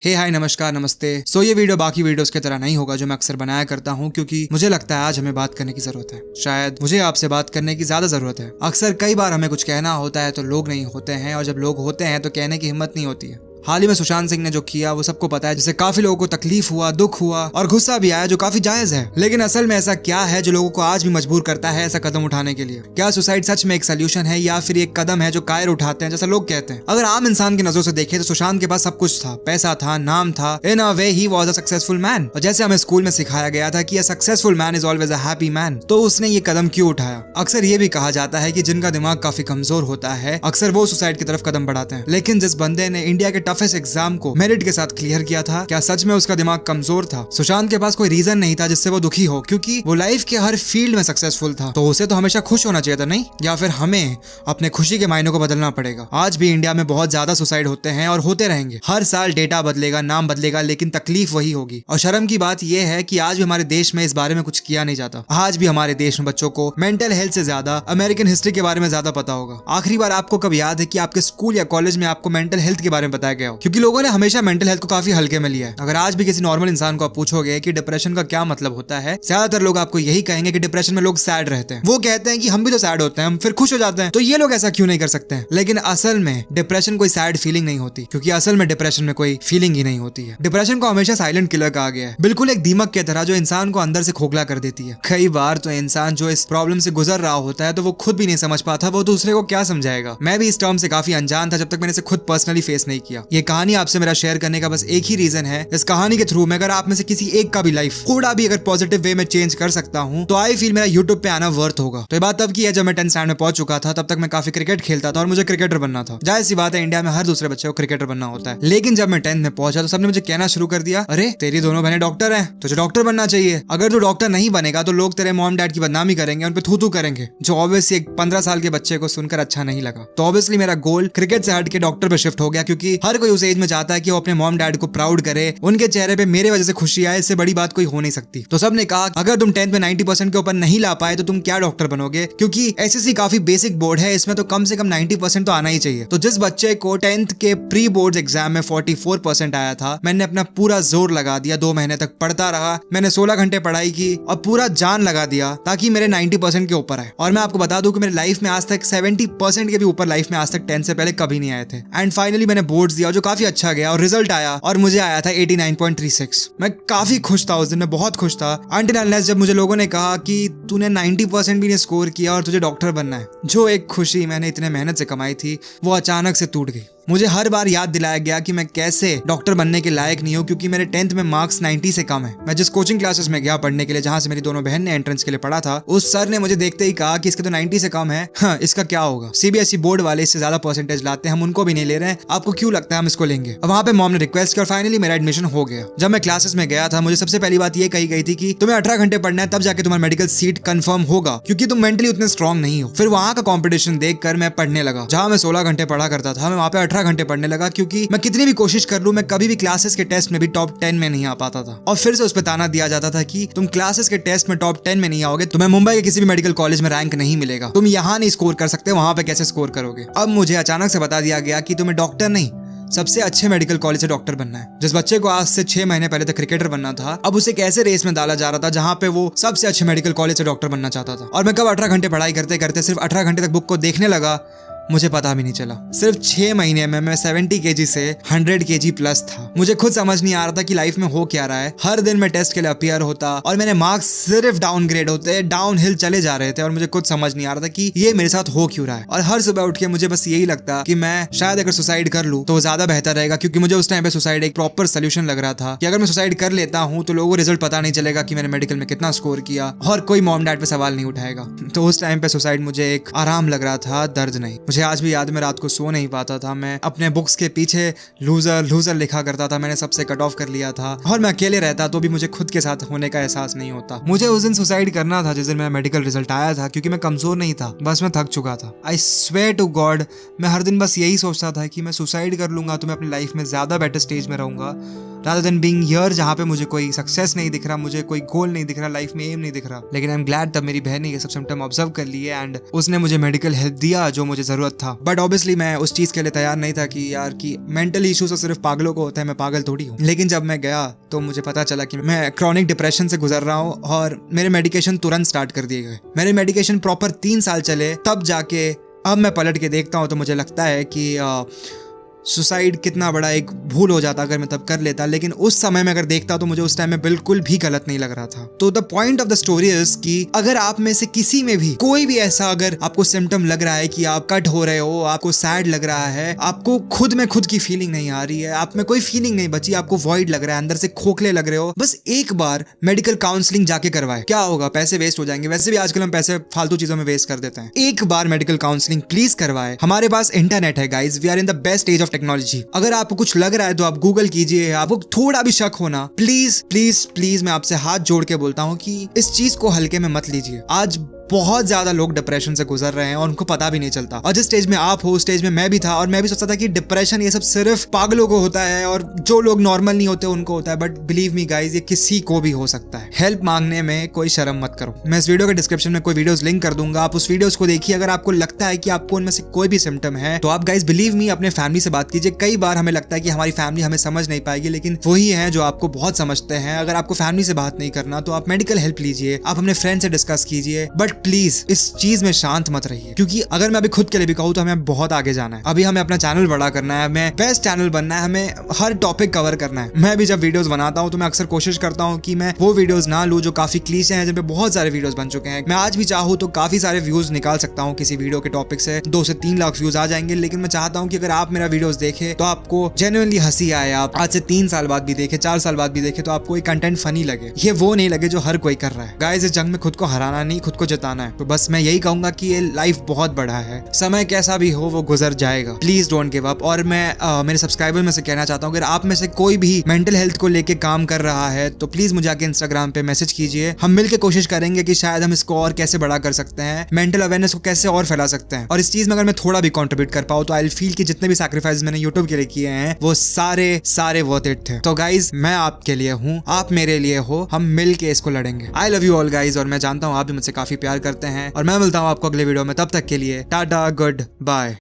हे हाय नमस्कार नमस्ते। ये वीडियो बाकी वीडियोस की तरह नहीं होगा जो मैं अक्सर बनाया करता हूँ, क्योंकि मुझे लगता है आज हमें बात करने की जरूरत है। शायद मुझे आपसे बात करने की ज्यादा जरूरत है। अक्सर कई बार हमें कुछ कहना होता है तो लोग नहीं होते हैं, और जब लोग होते हैं तो कहने की हिम्मत नहीं होती है। हाल ही में सुशांत सिंह ने जो किया वो सबको पता है, जिससे काफी लोगों को तकलीफ हुआ, दुख हुआ और गुस्सा भी आया, जो काफी जायज है। लेकिन असल में ऐसा क्या है जो लोगों को आज भी मजबूर करता है ऐसा कदम उठाने के लिए? क्या सुसाइड सच में एक सोल्यूशन है या फिर एक कदम है जो कायर उठाते हैं जैसा लोग कहते हैं? अगर आम इंसान की नजरों से देखें तो सुशांत के पास सब कुछ था, पैसा था, नाम था। In a way he was a successful man, और जैसे हमें स्कूल में सिखाया गया था कि a successful man is always a happy man, तो उसने ये कदम क्यों उठाया? अक्सर ये भी कहा जाता है कि जिनका दिमाग काफी कमजोर होता है अक्सर वो सुसाइड की तरफ कदम बढ़ाते हैं। लेकिन जिस बंदे ने इंडिया के टफेस्ट एग्जाम को मेरिट के साथ क्लियर किया था, क्या सच में उसका दिमाग कमजोर था? सुशांत के पास कोई रीजन नहीं था जिससे वो दुखी हो, क्योंकि वो लाइफ के हर फील्ड में सक्सेसफुल था। तो उसे तो हमेशा खुश होना चाहिए था, नहीं? या फिर हमें अपने खुशी के मायनों को बदलना पड़ेगा? आज भी इंडिया में बहुत ज्यादा सुसाइड होते हैं और होते रहेंगे। हर साल डेटा बदलेगा, नाम बदलेगा, लेकिन तकलीफ वही होगी। और शर्म की बात यह है कि आज भी हमारे देश में इस बारे में कुछ किया नहीं जाता। आज भी हमारे देश में बच्चों को मेंटल हेल्थ से ज्यादा अमेरिकन हिस्ट्री के बारे में ज्यादा पता होगा। आखिरी बार आपको कब याद है कि आपके स्कूल या कॉलेज में आपको मेंटल हेल्थ के बारे में बताया गया हो? क्योंकि लोगों ने हमेशा मेंटल हेल्थ को काफी हल्के में लिया है। अगर आज भी किसी नॉर्मल इंसान को आप पूछोगे कि डिप्रेशन का क्या मतलब होता है, ज्यादातर लोग आपको यही कहेंगे कि डिप्रेशन में लोग सैड रहते हैं। वो कहते हैं कि हम भी तो सैड होते हैं, हम फिर खुश हो जाते हैं, तो ये लोग ऐसा क्यों नहीं कर सकते हैं? लेकिन असल में डिप्रेशन कोई सैड फीलिंग नहीं होती, क्योंकि असल में डिप्रेशन में कोई फीलिंग ही नहीं होती है। डिप्रेशन को हमेशा साइलेंट किलर कहा गया है, बिल्कुल एक दीमक की तरह जो इंसान को अंदर से खोखला कर देती है। कई बार तो इंसान जो इस प्रॉब्लम से गुजर रहा होता है तो वो खुद भी नहीं समझ पाता, वो दूसरे को क्या समझाएगा। मैं भी इस टर्म से काफी अनजान था जब तक मैंने इसे खुद पर्सनली फेस नहीं किया। ये कहानी आपसे मेरा शेयर करने का बस एक ही रीजन है, इस कहानी के थ्रू में अगर आप में से किसी एक का भी लाइफ थोड़ा भी अगर पॉजिटिव वे में चेंज कर सकता हूं तो आई फील मेरा यूट्यूब पे आना वर्थ होगा। तो ये बात तब की है जब मैं 10th स्टैंडर्ड में पहुंच चुका था। तब तक मैं काफी क्रिकेट खेलता था और मुझे क्रिकेटर बनना था। जाहिर सी बात है, इंडिया में हर दूसरे बच्चे को क्रिकेटर बनना होता है। लेकिन जब मैं 10th में पहुंचा तो सबने मुझे कहना शुरू कर दिया, अरे तेरी दोनों बहनें डॉक्टर हैं, तुझे डॉक्टर बनना चाहिए। अगर तू डॉक्टर नहीं बनेगा तो लोग तेरे मॉम डैड की बदनामी करेंगे, उन पे थू थू करेंगे, जो ऑब्वियसली एक 15 साल के बच्चे को सुनकर अच्छा नहीं लगा। तो ऑब्वियसली मेरा गोल क्रिकेट से हट के डॉक्टर पे शिफ्ट हो गया, क्योंकि हर कोई उस एज में चाहता है कि वो अपने मॉम डैड को प्राउड करे, उनके चेहरे पे मेरे वजह से खुशी आए। इससे बड़ी बात कोई हो नहीं सकती। तो सबने कहा अगर तुम 10th में 90% के ऊपर नहीं ला पाए तो तुम क्या डॉक्टर बनोगे, क्योंकि एसएससी काफी बेसिक बोर्ड है, इसमें तो कम से कम 90% तो आना ही चाहिए। तो जिस बच्चे को 10th के प्री बोर्ड एग्जाम में 44% आया था, मैंने अपना पूरा जोर लगा दिया, 2 महीने तक पढ़ता रहा। मैंने 16 घंटे पढ़ाई की और पूरा जान लगा दिया ताकि मेरे 90% के ऊपर आए। और मैं आपको बता दूं कि मेरे लाइफ में आज तक 70% के भी ऊपर लाइफ में आज तक 10 से पहले कभी नहीं आए थे। एंड फाइनली मैंने बोर्ड्स दिया जो काफी अच्छा गया और रिजल्ट आया और मुझे आया था 89.36। मैं काफी खुश था उस दिन, मैं बहुत खुश था। अनटिल अनलेस जब मुझे लोगों ने कहा कि तूने 90% भी नहीं स्कोर किया और तुझे डॉक्टर बनना है। जो एक खुशी मैंने इतने मेहनत से कमाई थी वो अचानक से टूट गई। मुझे हर बार याद दिलाया गया कि मैं कैसे डॉक्टर बनने के लायक नहीं हूँ, क्योंकि मेरे 10th में मार्क्स 90 से कम है। मैं जिस कोचिंग क्लासेस में गया पढ़ने के लिए, जहां से मेरी दोनों बहन ने एंट्रेंस के लिए पढ़ा था, उस सर ने मुझे देखते ही कहा कि इसके तो 90 से कम है, हाँ इसका क्या होगा, सीबीएसई बोर्ड वाले इससे ज्यादा परसेंटेज लाते हैं, हम उनको भी नहीं ले रहे हैं, आपको क्यों लगता है हम इसको लेंगे? वहां पे मॉम ने रिक्वेस्ट की और फाइनली मेरा एडमिशन हो गया। जब मैं क्लासेस में गया था मुझे सबसे पहली बात ये कही गई थी कि तुम्हें 18 घंटे पढ़ना है, तब जाके तुम्हारा मेडिकल सीट कंफर्म होगा, क्योंकि तुम मेंटली उतने स्ट्रॉन्ग नहीं हो। फिर वहां का कॉम्पिटिशन देखकर मैं पढ़ने लगा। जहां मैं 16 घंटे पढ़ा करता था, मैं वहां पे 18 घंटे पढ़ने लगा, क्योंकि मैं कितनी भी कोशिश कर लूं मैं कभी भी क्लासेस के टेस्ट में भी टॉप 10 में नहीं आ पाता था। और फिर से उस पर ताना दिया जाता था कि तुम क्लासेस के टेस्ट में टॉप 10 में नहीं आओगे, तुम्हें मुंबई के किसी भी मेडिकल कॉलेज में रैंक नहीं मिलेगा, तुम यहाँ नहीं स्कोर कर सकते, वहां पे कैसे स्कोर करोगे? अब मुझे अचानक से बता दिया गया कि तुम्हें डॉक्टर नहीं, सबसे अच्छे मेडिकल कॉलेज से डॉक्टर बनना है। जिस बच्चे को आज से 6 महीने पहले तक क्रिकेटर बनना था, अब उसे कैसे रेस में डाला जा रहा था जहां पे वो सबसे अच्छे मेडिकल कॉलेज से डॉक्टर बनना चाहता था। और मैं कब 18 घंटे पढ़ाई करते करते सिर्फ 18 घंटे तक बुक को देखने लगा, मुझे पता भी नहीं चला। सिर्फ 6 महीने में मैं 70 kg से 100 kg प्लस था। मुझे खुद समझ नहीं आ रहा था कि लाइफ में हो क्या रहा है। हर दिन मैं टेस्ट के लिए अपीयर होता और मेरे मार्क्स सिर्फ डाउनग्रेड होते, डाउन हिल चले जा रहे थे, और मुझे खुद समझ नहीं आ रहा था कि ये मेरे साथ हो क्यों रहा है। और हर सुबह उठ के मुझे बस यही लगता कि मैं शायद अगर सुसाइड कर लूं तो वो ज्यादा बेहतर रहेगा, क्योंकि मुझे उस टाइम पे सुसाइड एक प्रॉपर सोल्यूशन लग रहा था कि अगर मैं सुसाइड कर लेता हूं तो लोगों को रिजल्ट पता नहीं चलेगा कि मैंने मेडिकल में कितना स्कोर किया और कोई मॉम डैड पे सवाल नहीं उठाएगा। तो उस टाइम पे सुसाइड मुझे एक आराम लग रहा था, दर्द नहीं। मुझे आज भी याद, मेरा को सो नहीं पाता था। मैं अपने बुक्स के पीछे लूजर लूजर लिखा करता था। मैंने सबसे कट ऑफ कर लिया था और मैं अकेले रहता तो भी मुझे खुद के साथ होने का एहसास नहीं होता। मुझे उस दिन सुसाइड करना था जिस दिन मेरा मेडिकल रिजल्ट आया था, क्योंकि मैं कमजोर नहीं था, बस मैं थक चुका था। आई स्वेयर टू गॉड, मैं हर दिन बस यही सोचता था कि मैं सुसाइड कर लूंगा तो मैं अपनी लाइफ में ज्यादा बेटर स्टेज में रहूंगा। rather than being here जहाँ पे मुझे कोई सक्सेस नहीं दिख रहा, मुझे कोई गोल नहीं दिख रहा, लाइफ में एम नहीं दिख रहा। लेकिन आई एम ग्लैड तब मेरी बहन ने ये सब सिम्टम ऑब्जर्व कर लिए एंड उसने मुझे मेडिकल हेल्प दिया जो मुझे जरूरत था। बट ऑब्वियसली मैं उस चीज के लिए तैयार नहीं था कि यार कि मेंटल इश्यूज तो सिर्फ पागलों को होता है, मैं पागल थोड़ी हूँ। लेकिन जब मैं गया तो मुझे पता चला कि मैं क्रॉनिक डिप्रेशन से गुजर रहा हूँ और मेरे मेडिकेशन तुरंत स्टार्ट कर दिए गए। मेरे मेडिकेशन प्रॉपर 3 साल चले, तब जाके अब मैं पलट के देखता हूँ तो मुझे लगता है कि सुसाइड कितना बड़ा एक भूल हो जाता अगर मैं तब कर लेता। लेकिन उस समय में अगर देखता तो मुझे उस टाइम में बिल्कुल भी गलत नहीं लग रहा था। तो the point of the story is कि अगर आप में से किसी में भी कोई भी ऐसा अगर आपको सिम्टम लग रहा है कि आप कट हो रहे हो, आपको सैड लग रहा है, आपको खुद में खुद की फीलिंग नहीं आ रही है, आप में कोई फीलिंग नहीं बची, आपको वॉइड लग रहा है, अंदर से खोखले लग रहे हो, बस एक बार मेडिकल काउंसलिंग जाके करवाए। क्या होगा, पैसे वेस्ट हो जाएंगे, वैसे भी आजकल हम पैसे फालतू चीजों में वेस्ट कर देते हैं। एक बार मेडिकल काउंसलिंग प्लीज करवाए। हमारे पास इंटरनेट है guys, we are in the best age of technology. अगर आपको कुछ लग रहा है तो आप गूगल कीजिए, आपको थोड़ा भी शक होना, प्लीज प्लीज प्लीज मैं आपसे हाथ जोड़ के बोलता हूं कि इस चीज को हल्के में मत लीजिए। आज बहुत ज्यादा लोग डिप्रेशन से गुजर रहे हैं और उनको पता भी नहीं चलता। और जिस स्टेज में आप हो उस स्टेज में मैं भी था और मैं भी सोचता था कि डिप्रेशन ये सब सिर्फ पागलों को होता है और जो लोग नॉर्मल नहीं होते उनको होता है। बट बिलीव मी गाइज, ये किसी को भी हो सकता है। हेल्प मांगने में कोई शर्म मत करो। मैं इस वीडियो के डिस्क्रिप्शन में कोई वीडियोस लिंक कर दूंगा, आप उस वीडियोस को देखिए। अगर आपको लगता है कि आपको उनमें से कोई भी सिम्टम है तो आप गाइज बिलीव मी अपने फैमिली से बात कीजिए। कई बार हमें लगता है कि हमारी फैमिली हमें समझ नहीं पाएगी, लेकिन वही है जो आपको बहुत समझते हैं। अगर आपको फैमिली से बात नहीं करना तो आप मेडिकल हेल्प लीजिए, आप अपने फ्रेंड से डिस्कस कीजिए। बट प्लीज इस चीज में शांत मत रहिए, क्योंकि अगर मैं अभी खुद के लिए भी कहूँ तो हमें बहुत आगे जाना है। अभी हमें अपना चैनल बड़ा करना है, हमें बेस्ट चैनल बनना है, हमें हर टॉपिक कवर करना है। मैं भी जब वीडियोस बनाता हूँ तो मैं अक्सर कोशिश करता हूँ कि मैं वो वीडियोस ना लूँ जो काफी क्लीशे हैं, जिन पे बहुत सारे वीडियोस बन चुके हैं। मैं आज भी चाहूँ तो काफी सारे व्यूज निकाल सकता हूँ किसी वीडियो के टॉपिक से, 2 से 3 लाख व्यूज आ जाएंगे। लेकिन मैं चाहता हूँ कि अगर आप मेरा वीडियोस देखे तो आपको जेन्युइनली हंसी आए, आप आज से 3 साल बाद भी देखे, 4 साल बाद भी देखे तो आपको ये कंटेंट फनी लगे, ये वो नहीं लगे जो हर कोई कर रहा है। गाइस, इस जंग में खुद को हराना नहीं, खुद को जिताना है। तो बस मैं यही कहूंगा कि ये लाइफ बहुत बड़ा है, समय कैसा भी हो वो गुजर जाएगा। Please don't give up. और मैं मेरे सब्सक्राइबर में से कहना चाहता हूँ, अगर आप में से कोई भी मेंटल हेल्थ को लेके काम कर रहा है तो प्लीज मुझे आके इंस्टाग्राम पे मैसेज कीजिए। हम मिलकर कोशिश करेंगे कि शायद हम इसको और कैसे बड़ा कर सकते हैं, मेंटल अवेयरनेस को कैसे और फैला सकते हैं। और इस चीज में अगर मैं थोड़ा भी कंट्रीब्यूट कर पाऊँ तो आई विल फील कि जितने भी सैक्रिफाइस मैंने यूट्यूब के लिए किए हैं वो सारे वर्थ इट थे। तो गाइज, मैं आपके लिए हूँ, आप मेरे लिए हो, हम मिल के इसको लड़ेंगे। I love you all guys, और मैं जानता हूँ आप भी मुझसे काफी प्यार करते हैं। और मैं मिलता हूँ आपको अगले वीडियो में, तब तक के लिए टाटा, गुड बाय।